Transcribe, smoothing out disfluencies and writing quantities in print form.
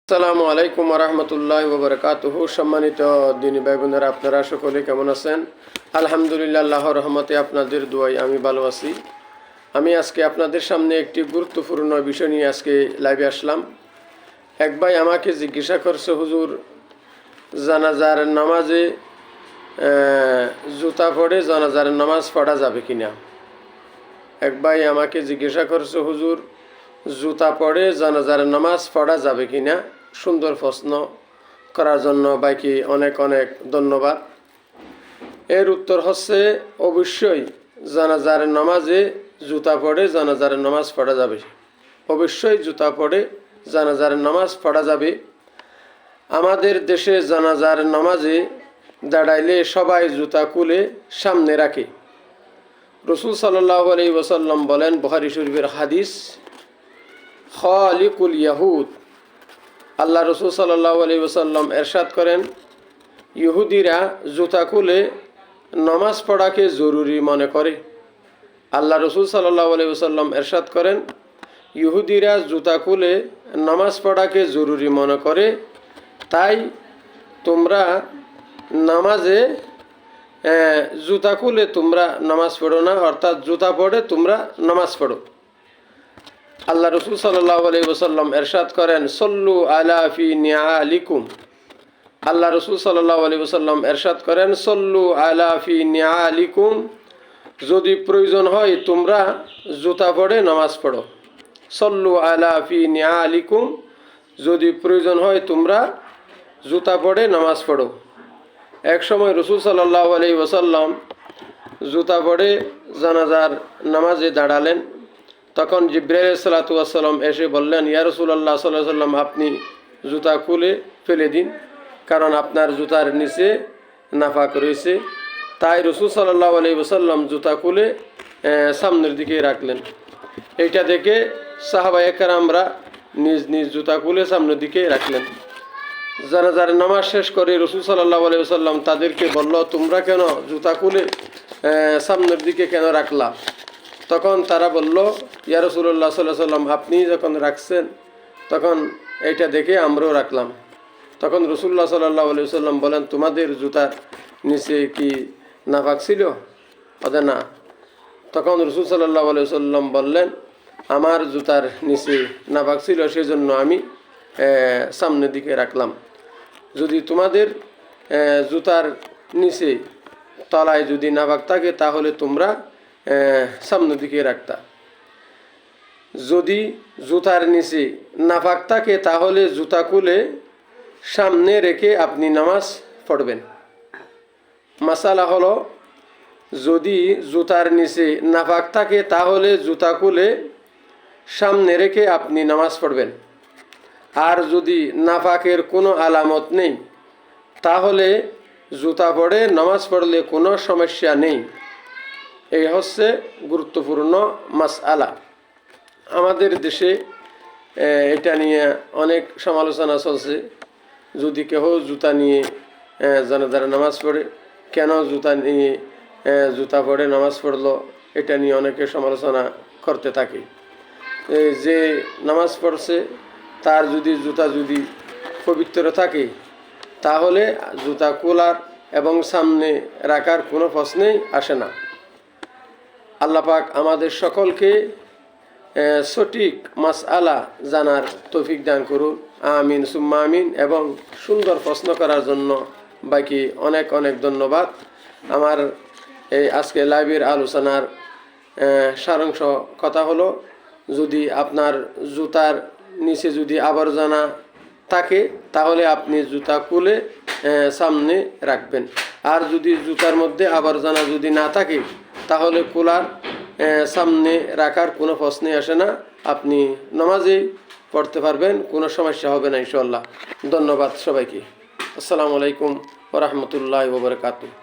আসসালামু আলাইকুম ওরহমতুল্লাহি ওয়া বারাকাতুহু। সম্মানিত দিনী ভাই বোনেরা, আপনারা সকলে কেমন আছেন? আলহামদুলিল্লাহ, আল্লাহর রহমতে আপনাদের দোয়ায় আমি ভালো আছি। আমি আজকে আপনাদের সামনে একটি গুরুত্বপূর্ণ বিষয় নিয়ে আজকে লাইভে আসলাম। এক ভাই আমাকে জিজ্ঞাসা করছে, হুজুর, জানাজার নামাজে জুতা পরে জানাজার নামাজ পড়া যাবে কিনা? এক ভাই আমাকে জিজ্ঞাসা করছে, হুজুর, জুতা পরে জানাজার নামাজ পড়া যাবে কিনা? সুন্দর প্রশ্ন করার জন্য ভাইকে অনেক অনেক ধন্যবাদ। এর উত্তর হচ্ছে অবশ্যই জানাজার নামাজে জুতা পরে জানাজার নামাজ পড়া যাবে। অবশ্যই জুতা পরে জানাজার নামাজ পড়া যাবে। আমাদের দেশে জানাজার নামাজে দাঁড়াইলে সবাই জুতা খুলে সামনে রাখে। রাসূল সাল্লাল্লাহু আলাইহি ওয়াসাল্লাম বলেন, বুখারী শরীফের হাদিস, খালিকুল ইয়াহুদ, আল্লাহ রাসূল সাল্লাল্লাহু আলাইহি ওয়াসাল্লাম এরশাদ করেন, ইহুদিরা জুতা খুলে নামাজ পড়াকে জরুরি মনে করে। আল্লাহ রাসূল সাল্লাল্লাহু আলাইহি ওয়াসাল্লাম এরশাদ করেন, ইহুদিরা জুতা খুলে নামাজ পড়াকে জরুরি মনে করে, তাই তোমরা নামাজে জুতা খুলে তোমরা নামাজ পড়ো না, অর্থাৎ জুতা পরে তোমরা নামাজ পড়ো। আল্লাহ রাসূল সাল্লাল্লাহু আলাইহি ওয়াসাল্লাম এরশাদ করেন, সল্লু আলা ফি নিআলিকুম। আল্লাহ রাসূল সাল্লাল্লাহু আলাইহি ওয়াসাল্লাম এরশাদ করেন, সল্লু আলা ফি নিআলিকুম, যদি প্রয়োজন হয় তোমরা জুতা পরে নামাজ পড়ো। সল্লু আলা ফি নিআলিকুম, যদি প্রয়োজন হয় তোমরা জুতা পরে নামাজ পড়ো। এক সময় রাসূল সাল্লাল্লাহু আলাইহি ওয়াসাল্লাম জুতা পরে জানাজার নামাজে দাঁড়ালেন। তখন জিবরাইল আলাইহিস সালাতু ওয়াস সালাম এসে বললেন, ইয়া রাসূলুল্লাহ সাল্লাল্লাহু আলাইহি ওয়াসাল্লাম, আপনি জুতা খুলে ফেলে দিন, কারণ আপনার জুতার নিচে নাফাক রয়েছে। তাই রাসূল সাল্লাল্লাহু আলাইহি ওয়াসাল্লাম জুতা খুলে সামনের দিকে রাখলেন। এইটা দেখে সাহাবায়ে কেরামরা নিজ নিজ জুতা খুলে সামনের দিকে রাখলেন। জানাজার নামাজ শেষ করে রাসূল সাল্লাল্লাহু আলাইহি ওয়াসাল্লাম তাদেরকে বলল, তোমরা কেন জুতা খুলে সামনের দিকে কেন রাখলা? তখন তারা বলল, ইয়া রাসূলুল্লাহ সাল্লাল্লাহু আলাইহি ওয়াসাল্লাম, আপনি যখন রাখছেন তখন এইটা দেখে আমরাও রাখলাম। তখন রাসূলুল্লাহ সাল্লাল্লাহু আলাইহি ওয়াসাল্লাম বলেন, তোমাদের জুতার নিচে কি নাফাক ছিল? ওদের না। তখন রাসূল সাল্লাল্লাহু আলাইহি ওয়াসাল্লাম বললেন, আমার জুতার নিচে নাফাক ছিল, সেই জন্য আমি সামনের দিকে রাখলাম। যদি তোমাদের জুতার নিচে তলায় যদি নাফাক থাকে তাহলে তোমরা সামনের দিকে রাখতা। যদি জুতার নিচে নাফাক থাকে তাহলে জুতা খুলে সামনে রেখে আপনি নামাজ পড়বেন। মাসালা হলো, যদি জুতার নিচে নাফাক থাকে তাহলে জুতা খুলে সামনে রেখে আপনি নামাজ পড়বেন। আর যদি নাফাকের কোনো আলামত নেই তাহলে জুতা পরে নামাজ পড়লে কোনো সমস্যা নেই। এই হচ্ছে গুরুত্বপূর্ণ মাসআলা। আমাদের দেশে এটা নিয়ে অনেক সমালোচনা চলছে। যদি কেহ জুতা নিয়ে জানাজার নামাজ পড়ে, কেন জুতা নিয়ে জুতা পরে নামাজ পড়লো, এটা নিয়ে অনেকে সমালোচনা করতে থাকে। যে নামাজ পড়ছে তার যদি জুতা যদি পবিত্র থাকে তাহলে জুতা খোলার এবং সামনে রাখার কোনো প্রশ্নই আসে না। আল্লাহ পাক আমাদের সকলকে সঠিক মাসআলা জানার তৌফিক দান করুন, আমিন সুম্মা আমিন। এবং সুন্দর প্রশ্ন করার জন্য বাকি অনেক অনেক ধন্যবাদ। আমার এই আজকে লাইভের আলোচনার সারাংশ কথা হলো, যদি আপনার জুতার নিচে যদি আবর্জনা থাকে তাহলে আপনি জুতা খুলে সামনে রাখবেন। আর যদি জুতার মধ্যে আবর্জনা যদি না থাকে তাহলে খোলার সামনে রাখার কোনো প্রশ্নই আসে না। আপনি নামাজেই পড়তে পারবেন, কোনো সমস্যা হবে না ইনশাআল্লাহ। ধন্যবাদ সবাইকে। আসসালামু আলাইকুম ওয়া রাহমাতুল্লাহি ওয়া বারাকাতুহু।